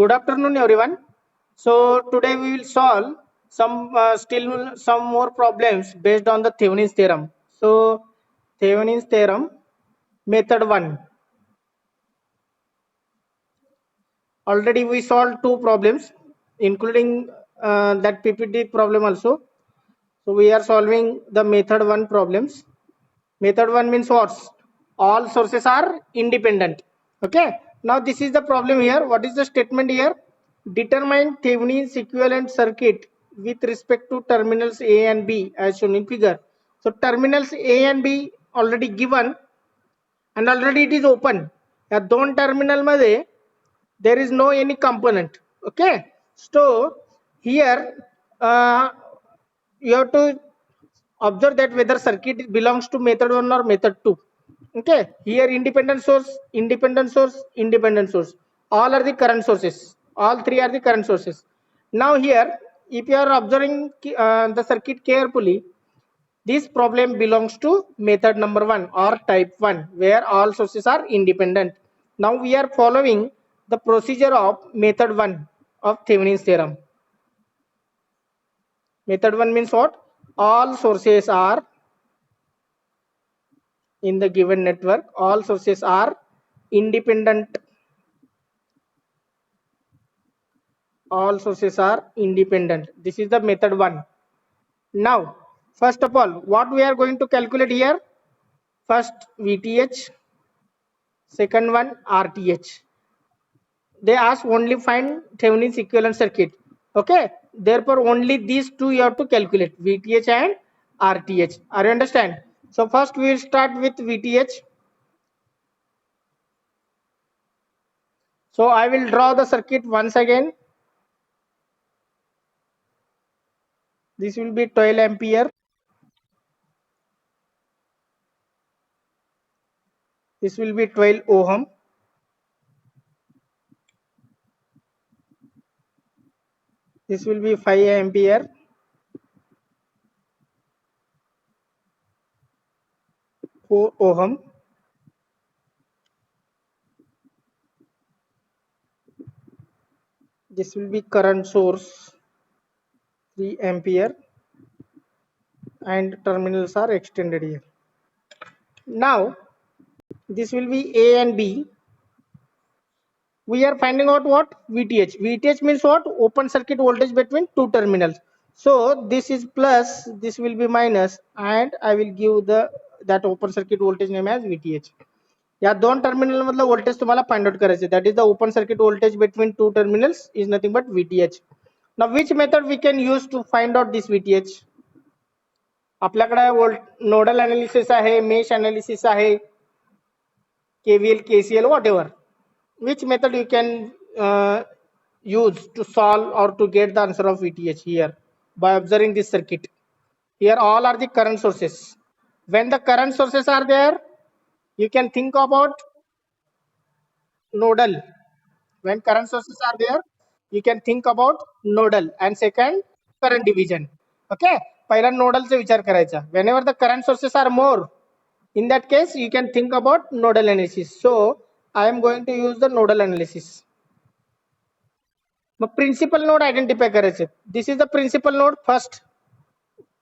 Good afternoon, everyone. So today we will solve still some more problems based on the Thevenin's theorem. So Thevenin's theorem, method one. Already we solved two problems, including that PPT problem also. So we are solving the method one problems. Method one means what? All sources are independent. Okay. Now this is the problem here. What is the statement here? Determine Thevenin's equivalent circuit with respect to terminals A and B as shown in figure. So terminals A and B already given and already it is open. या दोन terminal मध्ये there is no any component. Okay. So here you have to observe that whether circuit belongs to method 1 or method 2. Okay, here independent source, independent source, independent source, all are the current sources, all three are the current sources. Now here if you are observing the circuit carefully, this problem belongs to method number 1 or type 1 where all sources are independent. Now we are following the procedure of method 1 of Thevenin's theorem. Method 1 means what? All sources are in the given network, all sources are independent. All sources are independent. This is the method 1. Now first of all, what we are going to calculate here? First VTH, second one RTH. They ask only find Thevenin's equivalent circuit. Okay, therefore only these two you have to calculate, VTH and RTH. Are you understand? So first we will start with VTH. So I will draw the circuit once again. This will be 12 ampere. This will be 12 ohm. This will be 5 ampere. Ohm. This will be current source 3 ampere and terminals are extended here. Now this will be A and B. We are finding out what? VTH. VTH means what? Open circuit voltage between two terminals. So this is plus, this will be minus, and I will give that open circuit voltage name as VTH. या दोन terminal मधलं voltage तुम्हाला find out करायचे, that is the open circuit voltage between two terminals is nothing but VTH. Now which method we can use to find out this VTH? आपल्याकडे nodal analysis आहे, mesh analysis आहे, KVL, KCL, whatever. Which method you can use to solve or to get the answer of VTH here by observing this circuit? Here all are the current sources. When the current sources are there, you can think about nodal. When current sources are there, you can think about nodal and second current division. Okay, पहिला nodal चा विचार करायचा. Whenever the current sources are more, in that case you can think about nodal analysis. So I am going to use the nodal analysis. मग principal node identify करायचे. This is the principal node first.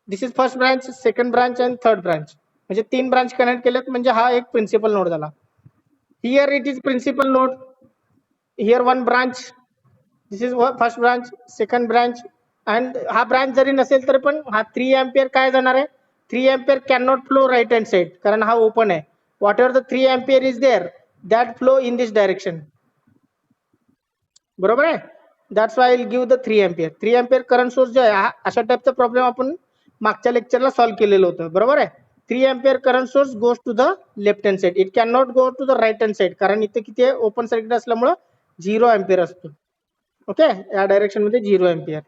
This is first branch, second branch and third branch. म्हणजे तीन branch connect केलेत म्हणजे हा एक principal node झाला. Here it is principal node. Here one branch. This is first branch, second branch and हा branch जरी नसेल तरी पण हा 3 एम्पियर काय जाणार आहे? 3 ampere can not flow right hand side कारण हा ओपन आहे. Whatever the 3 ampere is there that flow in this direction. बरोबर आहे. That's why I will give the 3 ampere. 3 ampere current source जो आहे अशा टाइपचा प्रॉब्लेम आपण मागच्या लेक्चरला सॉल्व्ह केलेलं होतं. बरोबर आहे. 3 ampere current source goes to the left hand side. It can not go to the right hand side कारण इथे किती आहे? ओपन सर्किट असल्यामुळे 0 एम्पियर असतो. ओके, या डायरेक्शन मध्ये 0 ampere.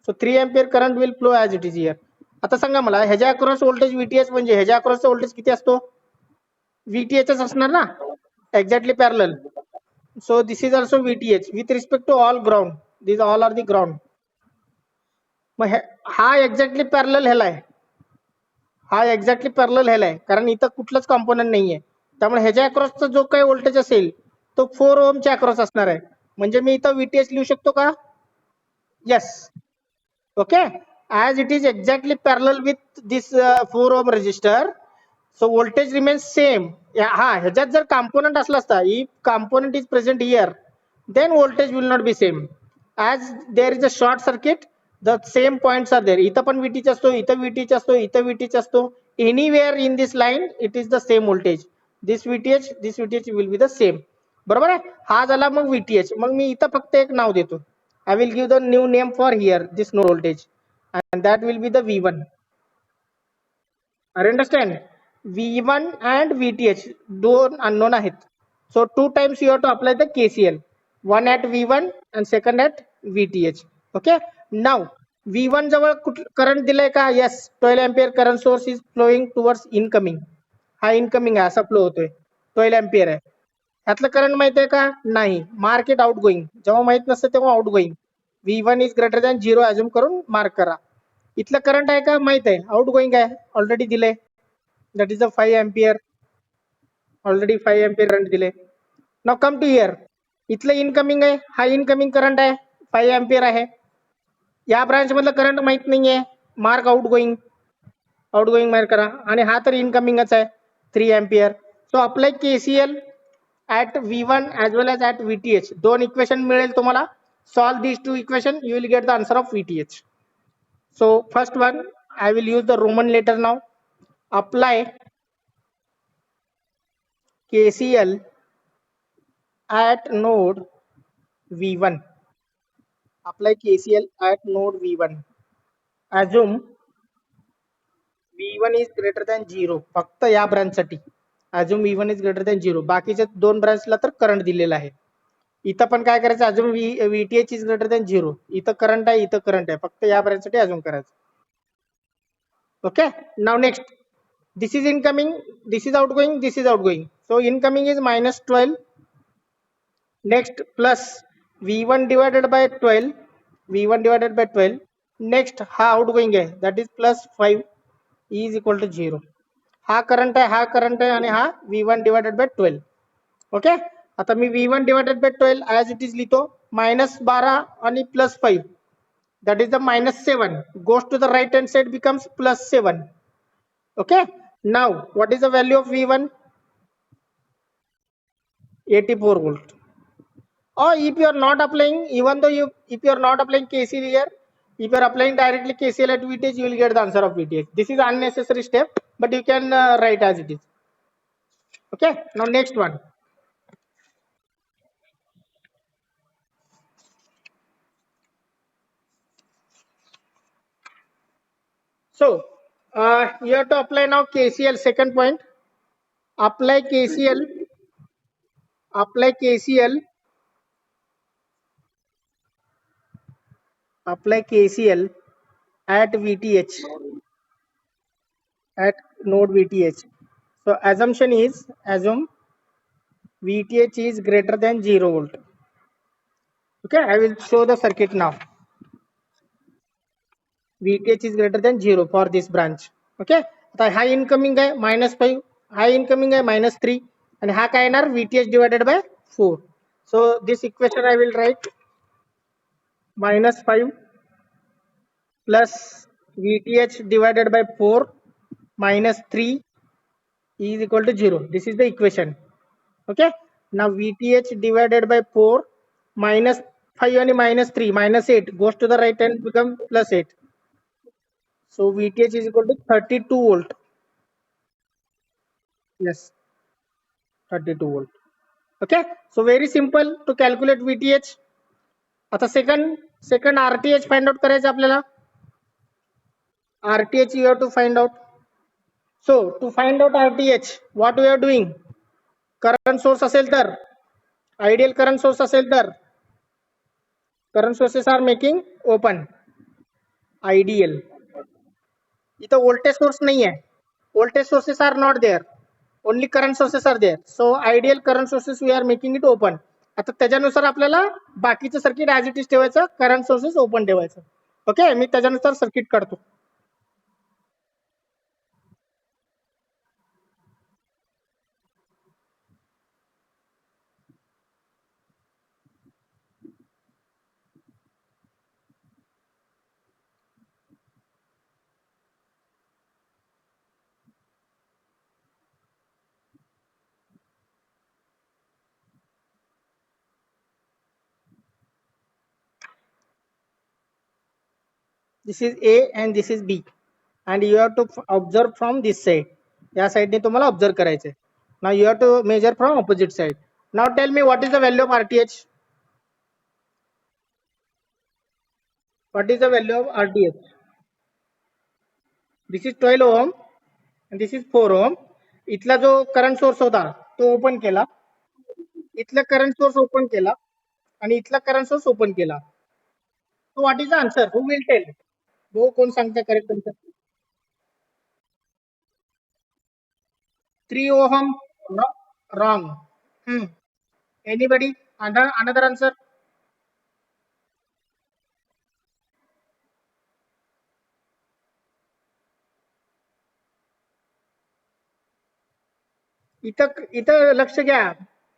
So 3 ampere current will flow as it is here. आता सांगा मला ह्याच्या अक्रॉस व्होल्टेज VTH म्हणजे ह्याच्या अक्रॉसचा व्होल्टेज किती असतो? VTHच असणार ना, exactly parallel. So this is also VTH with respect to all ground. These all are the ground. मग हा एक्झॅक्टली पॅरलल ह्याला आहे, हा एक्झॅक्टली पॅरलल ह्याला आहे कारण इथं कुठलंच कॉम्पोनंट नाहीये. त्यामुळे ह्याच्या अक्रॉसचा जो काही व्होल्टेज असेल तो 4 ओहमच्या अक्रॉस असणार आहे. म्हणजे मी इथं VTH लिहू शकतो का? Yes. Okay, as it is exactly parallel with this 4 ohm resistor, so voltage remains same. हा ह्याच्यात जर component असला असता, if component is present here, then voltage will not be same. As there is a short circuit, the same points are there. इथं पण VTH असतो, इथं VTH असतो, इथं VTH असतो. Anywhere in this line, it is the same voltage. This VTH will be the same. बरोबर आहे. हा झाला मग VTH. मग मी इथं फक्त एक नाव देतो. I will give the new name for here, this node voltage, and that will be the V1. I understand. V1 and VTH, दोन unknown आहेत. So two times you have to apply the KCL. One at V1 and second at VTH. Okay. Now V1 जवळ current दिलाय का? Yes. 12 ampere current source is flowing towards incoming. हा incoming आहे, असा flow होतोय. 12 ampere आहे. ह्यातलं current माहित आहे का? नाही. Market out going. जेव्हा माहित नसतं तेव्हा out going. V1 is greater than 0 assume करून मार्क करा. इथलं करंट आहे का? माहित आहे. आउट गोईंग आहे, ऑलरेडी दिले. That is a 5 ampere. Already 5 ampere current दिले. नाव कम टू हिअर. इथलं इनकमिंग आहे, हा इनकमिंग करंट आहे, 5 अँपिअर आहे. या ब्रांच मधलं करंट माहित नाहीये, mark out going. Out going mark करा. आणि हा तर इनकमिंगच आहे, 3 ampere. So apply KCL at V1 as well as at VTH. दोन इक्वेशन मिळेल तुम्हाला. Solve these two equation, you will get the answer of VTH. So first one, I will use the Roman letter now. Apply KCL at node V1. Apply KCL at node V1. Assume V1 is greater than 0. फक्त या branch साठी assume V1 is greater than 0. बाकीच्या दोन ब्रांचला तर current दिलेला आहे. इथं पण काय करायचं? अजून VTH इज ग्रेटर दॅन 0. इथं करंट आहे, इथं करंट आहे. फक्त या ब्रांच साठी अजून करायचं. Okay. Now next. This is incoming, this is outgoing, this is outgoing. So incoming is -12. Next plus V1 divided by 12. V1 divided by 12. Next हा आउटगोइंग आहे, that is +5 is equal to 0. हा current आहे, हा current आहे, आणि हा V1 divided by 12. Okay. आता मी V1 divided by 12 as it is लिहितो. -12 आणि +5. That is the -7. Goes to the right hand side, becomes +7. Okay. Now what is the value of V1? 84 volt. Or if you are not applying, even though if you are not applying KCL here, if you are applying directly KCL at VTH, you will get the answer of VTH. This is unnecessary step, but you can write as it is. Okay. Now next one. So you have to apply now KCL. Second point. Apply KCL. Apply KCL. Apply KCL at VTH, at node VTH. So assumption is, assume VTH is greater than 0 volt. Okay, I will show the circuit now. VTH is greater than 0 for this branch. Okay, आता high incoming आहे -5, high incoming आहे -3, आणि हा काय येणार? VTH divided by 4. So this equation I will write -5 plus VTH divided by 4 -3 is equal to 0. This is the equation. Okay. Now VTH divided by 4 -5 and -3, -8 goes to the right hand, become +8. So VTH is equal to 32 volt. Yes, 32 volt. Okay. So very simple to calculate VTH. आता second RTH find out करायचं आपल्याला. RTH you have to find out. So to find out RTH, what we are doing? Current source असेल तर, ideal current source असेल तर, current sources are making open. Ideal. इथं voltage source नाही आहे. Voltage sources are not there. Only current sources are there. So ideal current sources we are making it open. आता त्याच्यानुसार आपल्याला बाकीचं सर्किट ॲज इट इज ठेवायचं, current sources open ठेवायचं. Okay. मी त्याच्यानुसार सर्किट काढतो. This is A and this is B, and you have to observe from this side. या साइडने तुम्हाला ऑब्झर्व करायचे. Now you have to measure from opposite side. Now tell me what is the value of RTH? What is the value of RTH? This is 12 ohm and this is 4 ohm. इथला जो current source होता तो open केला, इथला current source open केला आणि इथला current source open केला. So what is the answer? Who will tell? वो कोण सांगता correct answer? 3 ohm wrong. Anybody? Another answer? इथं इथं लक्ष घ्या,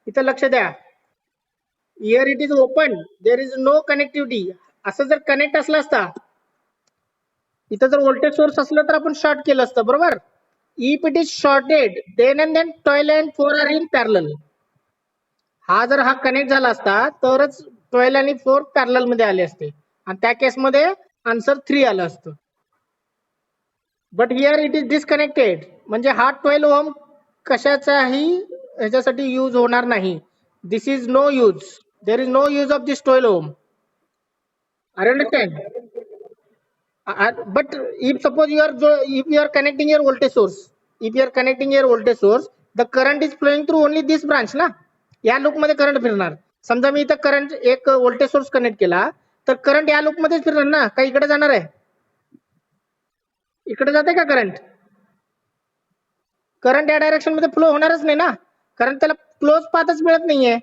इथं लक्ष द्या. Here it is open, there is no connectivity. असं जर कनेक्ट असला असता, इथं जर व्होल्टेज सोर्स असलं तर आपण शॉर्ट केलं असतं, बरोबर. If it is shorted then and then 12 and 4 are in parallel. हा जर हा कनेक्ट झाला असता तरच 12 आणि 4 पॅरलल मध्ये आले असते आणि त्या केसमध्ये आन्सर 3 आलं असतं. But here it is disconnected, म्हणजे हा 12 ओम कशाचाही ह्याच्यासाठी यूज होणार नाही. This is no use, there is no use of this 12 ohm. Are you understand? But if suppose if you are connecting your voltage source, if you are connecting your voltage source, the current is flowing through only this branch ना. या loop मध्ये current फिरणार. समजा मी इथं current एक voltage source connect केला तर करंट या लूप मध्येच फिरणार ना, का इकडे जाणार आहे? इकडे जाते का करंट? करंट या डायरेक्शन मध्ये फ्लो होणारच नाही ना, कारण त्याला क्लोज पाथच मिळत नाहीये.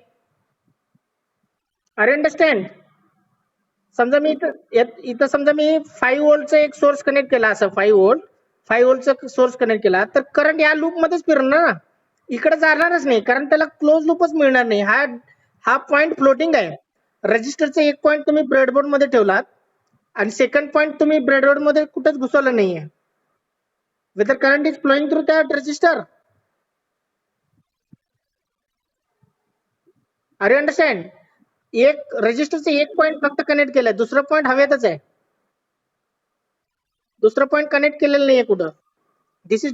Are you understand? समजा मी इथं समजा मी 5 व्होल्टचा एक सोर्स कनेक्ट केला, असं 5 व्होल्टचा सोर्स कनेक्ट केला तर करंट या लूप मध्येच फिरणार ना, इकडे जाणारच नाही, कारण त्याला क्लोज लूपच मिळणार नाही. हा हा पॉइंट फ्लोटिंग आहे. रजिस्टरचा एक पॉइंट तुम्ही ब्रेडबोर्ड मध्ये ठेवलात आणि सेकंड पॉइंट तुम्ही ब्रेडबोर्ड मध्ये कुठेच घुसवलं नाहीये. Whether current is flowing through that resistor. Are you understand? एक रजिस्टरचे एक पॉइंट फक्त कनेक्ट केलाय, दुसरं पॉइंट हवेतच आहे, दुसरं पॉइंट कनेक्ट केलेलं नाहीये कुठं. This is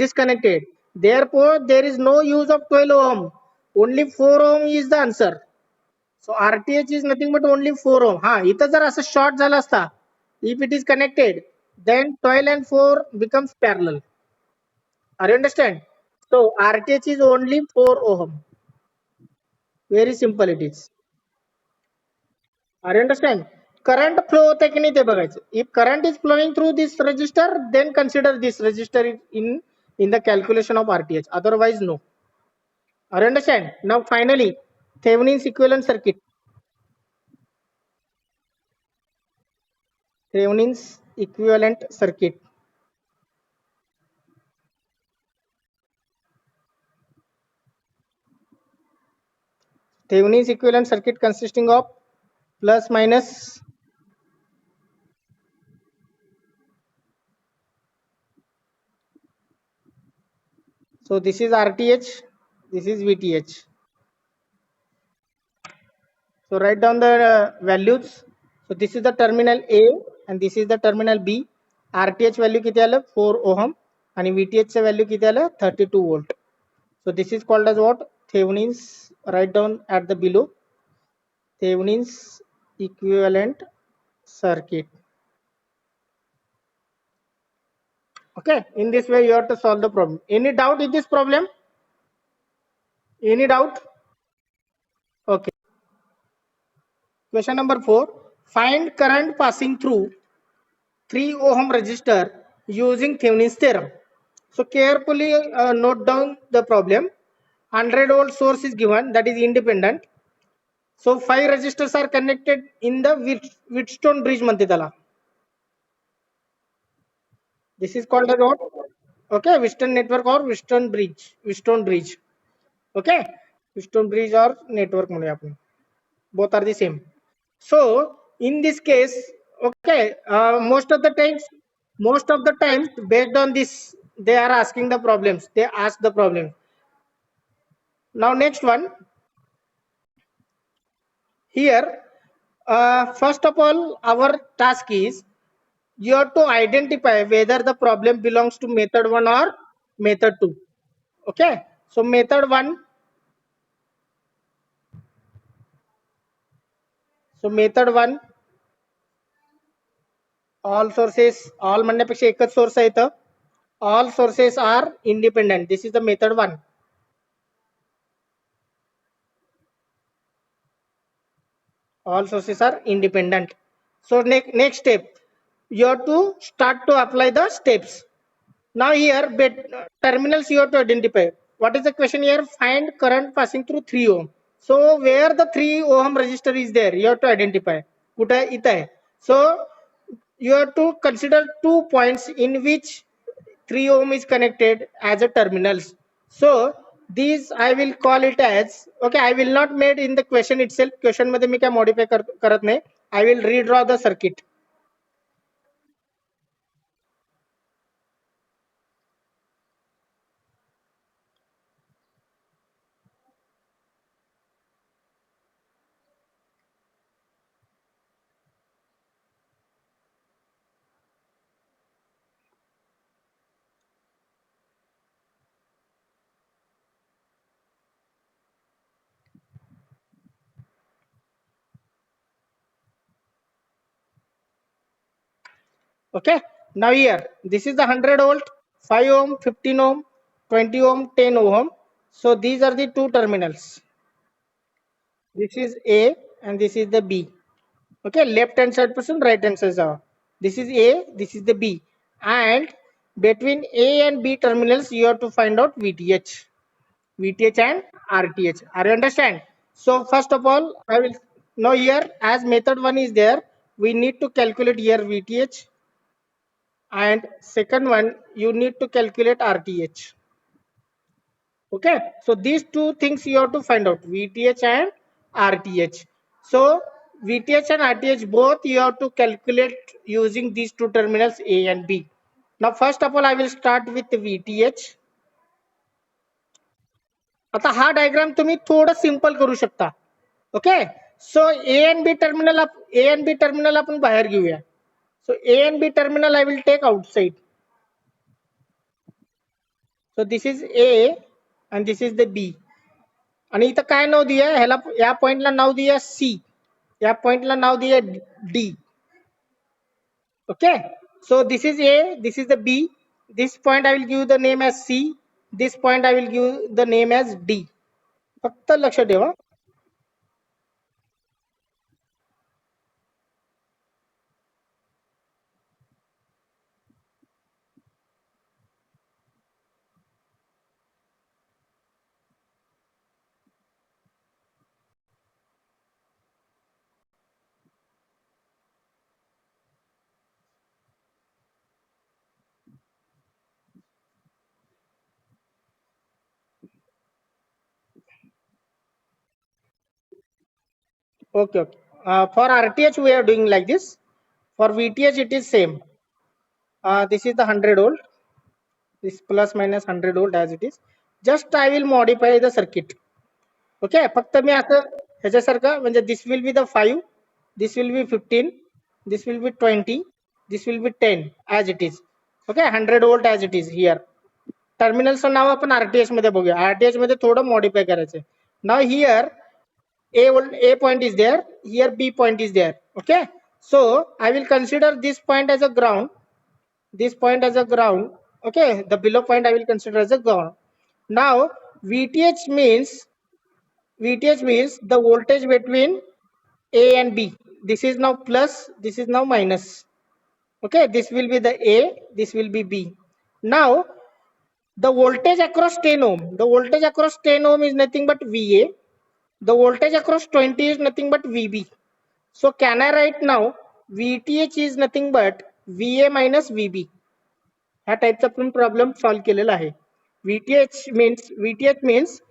disconnected. Therefore, there is no use of 12 ohm. Only 4 ohm is the answer. So RTH is nothing but only 4 ohm. हा इथं जर असं शॉर्ट झाला असता, if it is connected, then 12 and 4 becomes parallel. Are you understand? So RTH is only 4 ohm. Very simple it is. Are you understand? Current flow होते की नाही ते बघायचं. If current is flowing through this register, then consider this register in the calculation of RTH. Otherwise, no. Are you understand? Now finally, Thevenin's equivalent circuit. Thevenin's equivalent circuit. Thevenin's equivalent circuit consisting of plus minus. So this is RTH, this is VTH. So write down the values. So this is the terminal A and this is the terminal B. RTH value किती आलं? 4 ohm आणि VTH चे value किती आलं? 32 volt. So this is called as what? Thevenin's. Write down at the below. Thevenin's equivalent circuit. Okay, in this way you have to solve the problem. Any doubt in this problem? Any doubt? Okay. Question number 4. Find current passing through 3 ohm resistor using Thevenin's theorem. So carefully note down the problem. 100 volt source is given, that is independent. So 5 resistors are connected in the Wheatstone bridge म्हणते त्याला. This is called as what? Okay, Wheatstone network or Wheatstone bridge. Wheatstone bridge. Okay, Wheatstone bridge or network म्हणूया आपण. Both are the same. So in this case, okay, most of the times based on this they are asking the problems. They ask the problem. Now next one. Here, first of all, our task is You have to identify whether the problem belongs to method 1 or method 2. Okay, so method 1, all sources, all म्हणण्यापेक्षा एकच source आहे इथं. All sources are independent. This is the method 1. All sources are independent. So next step, you have to start to apply the steps. Now here terminals you have to identify. What is the question here? Find current passing through 3 ohm. So where the 3 ohm resistor is there, you have to identify. कुठे इथं आहे. So you have to consider 2 points in which 3 ohm is connected as a terminals. So these I will call it as, okay, I will not made in the question itself. Question मध्ये मी काय modify करत नाही. I will redraw the circuit. Okay, now here this is the 100 volt, 5 ohm, 15 ohm, 20 ohm, 10 ohm. So these are the two terminals. This is A and this is the B. Okay, left hand side person, right hand side. This is A, this is the B, and between A and B terminals you have to find out VTH and RTH. Are you understand? So first of all, I will now here as method 1 is there, we need to calculate here VTH, and second one you need to calculate RTH. Okay, so these two things you have to find out, VTH and RTH. So VTH and RTH both you have to calculate using these two terminals A and B. Now first of all I will start with VTH. आता हा diagram तुम्ही थोडं simple करू शकता. Okay, so A and B terminal आपण बाहेर घेऊया. So A and B terminal I will take outside. So this is A and this is the B. आणि इथं काय नाव दिया ह्याला, या पॉइंटला नाव दिया C, या पॉइंटला नाव दिया D. Okay, so this is A, this is the B. This point I will give the name as C. This point I will give the name as D. फक्त लक्ष ठेवा. Okay, okay. For RTH we are doing like this. For VTH it is same. This is the 100 volt. This plus minus 100 volt as it is. Just I will modify the circuit. Okay, फक्त मी असं ह्याच्यासारखं म्हणजे this will be the 5, this will be 15, this will be 20, this will be 10 as it is. Okay, 100 volt as it is here. टर्मिनलचं नाव आपण RTH मध्ये बघूया. RTH मध्ये थोडं modify करायचं. नाव here A point is there, here B point is there. Okay, so I will consider this point as a ground, this point as a ground. Okay, the below point I will consider as a ground. Now VTH means the voltage between A and B. This is now plus, this is now minus. Okay, this will be the A, this will be B. Now the voltage across 10 ohm, the voltage across 10 ohm is nothing but VA. The voltage across 20 is nothing but VB. So can I write now VTH is nothing but VA minus VB. ह्या टाइपचा पण problem solve केलेला आहे. VTH means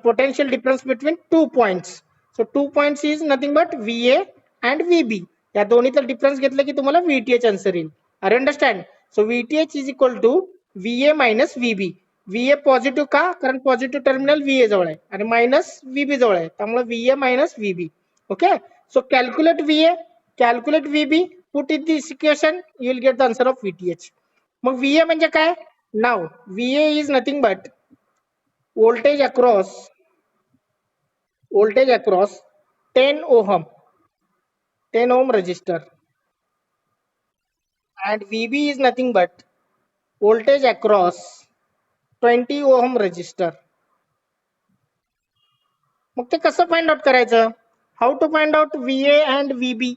potential difference between 2 points. So 2 points is nothing but VA and VB. या दोन्हीचा difference घेतलं की तुम्हाला VTH answer येईल. Are understand? So VTH is equal to VA minus VB. VA positive का? कारण पॉझिटिव्ह टर्मिनल VA जवळ आहे आणि मायनस VB जवळ आहे, त्यामुळे VA minus VB. Okay, so calculate VA, Calculate VB, put in this equation, you will get the answer of VTH. Mug VA म्हणजे काय? Now VA is nothing but voltage across 10 ohm resistor, and VB is nothing but voltage across 20 ohm resistor. मग ते कसं find out करायचं? How to find out VA and VB?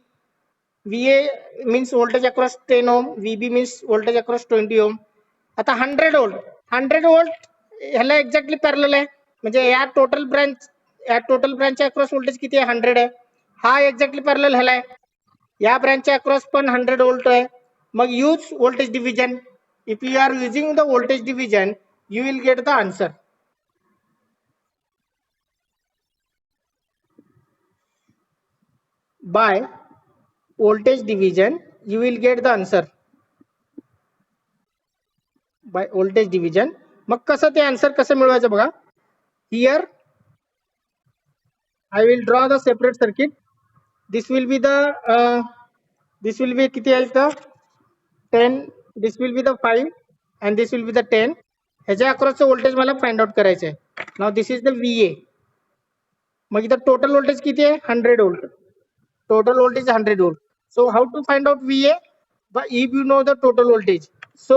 VA means voltage across 10 ohm, VB means voltage across 20 ohm. आता 100 volt ह्याला exactly parallel आहे, म्हणजे या total ब्रँचच्या across voltage किती आहे? 100 आहे. हा एक्झॅक्टली पॅरलल ह्याला आहे. या ब्रँचच्या अक्रॉस पण 100 व्होल्ट आहे. मग use voltage division. If you are using the voltage division, you will get the answer. By voltage division, you will get the answer. By voltage division. मग कसं ते आन्सर कसं मिळवायचं बघा. Here I will draw the separate circuit. This will be the किती आहे इथं 10, this will be the 5 and this will be the 10. ह्याच्या अक्रॉसचं voltage मला फाइंड आउट करायचं आहे. Now this is the VA. मग इथं टोटल व्होल्टेज किती आहे? 100 volt. Total voltage 100 volt. So how to find out VA? But if you know the total voltage, so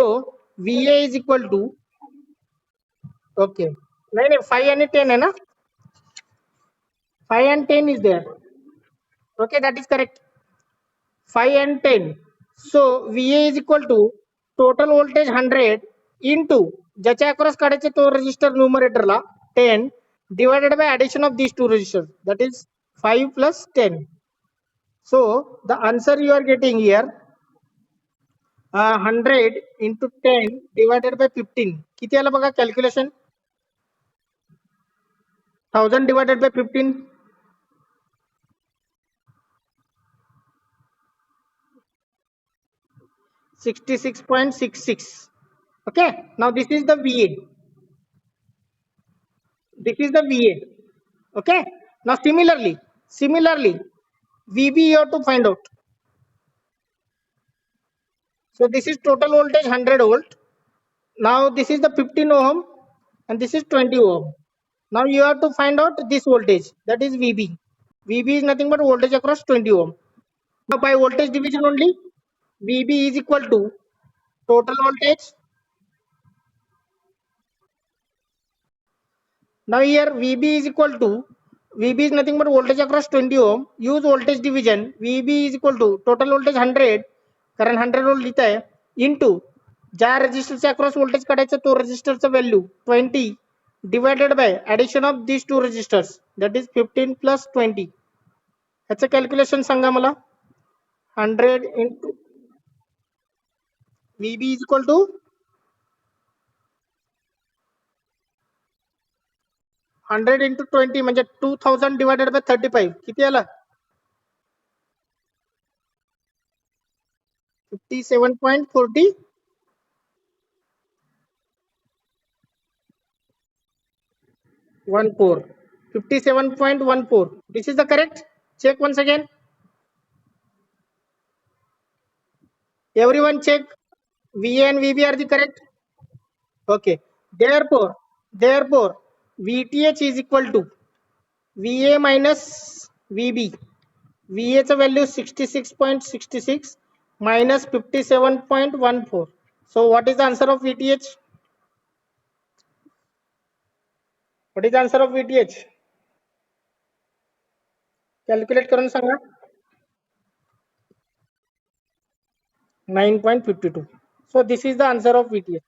VA is equal to, okay, नहीं 5 and 10 है ना, 5 and 10 is there. Okay, that is correct. 5 and 10. So VA is equal to total voltage 100 into ज्याच्या across काढायचे तो resistor न्यूमरेटरला 10 divided by addition of these two resistors, that is 5 plus 10. So the answer you are getting here 100 into 10 divided by 15. किती आला बघा calculation? 1000 divided by 15. 66.66. Okay, now this is the VA. This is the VA. Okay, now similarly VB you have to find out. So this is total voltage 100 volt. Now this is the 15 ohm and this is 20 ohm. Now you have to find out this voltage, that is VB. VB is nothing but voltage across 20 ohm. Now by voltage division only, VB is equal to total voltage. Now here VB is equal to, VB is nothing but voltage across 20 ohm. Use voltage division. VB is equal to total voltage 100, कारण 100 volt लिहित आहे, into ज्या रेजिस्टरच्या across voltage काढायचं तो रेजिस्टरचा value 20 divided by addition of these two resistors, that is 15 plus 20. ह्याचं calculation सांगा मला. 100 into VB is equal to 100 into 20 म्हणजे 2000 divided by 35. किती आला? 57.40. 57.14. This is the correct. Check once again. Everyone check. VA and VB are the correct. Okay. Therefore VTH is equal to VA minus VB. VA चा value 66.66 minus 57.14. So what is the answer of VTH? What is the answer of VTH? Calculate करून सांगा. 9.52. So this is the answer of VTH.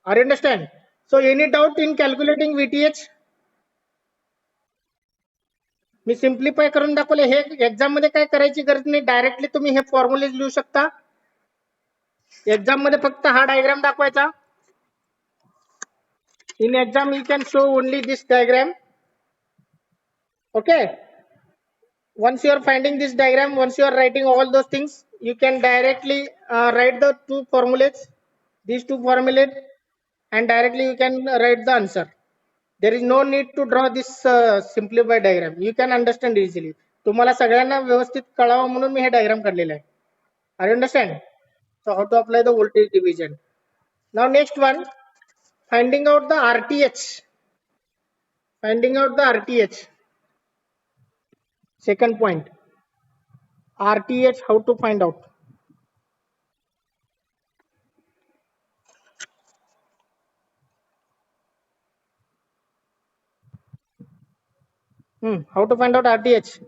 Are you understand? So any doubt in calculating VTH? Me simplify करून दाखवले. हे exam मध्ये काय करायची गरज नाही, directly तुम्ही हे formulas लिहू शकता. एक्झाम मध्ये फक्त हा डायग्राम दाखवायचा. In exam you can show only this diagram. Okay, once you are finding this diagram, once you are writing all those things, you can directly write the two formulas, these two formulas, and directly you can write the answer. there is no need to draw this simplified diagram. You can understand easily. तुम्हाला सगळ्यांना व्यवस्थित कळावं म्हणून मी हे diagram काढलेलं आहे. Are you understand? So how to apply the voltage division? Now next one, finding out the RTH. Finding out the RTH. Second point, RTH, how to find out? How to find out RTH?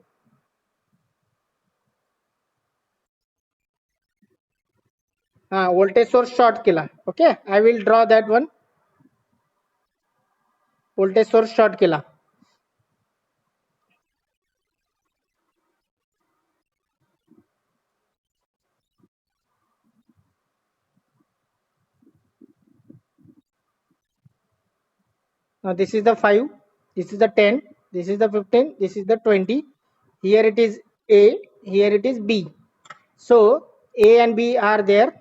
Voltage source short केला. Okay, I will draw that one. Voltage source short केला. Now this is the 5, this is the 10, this is the 15, this is the 20. Here it is A, here it is B. So A and B are there.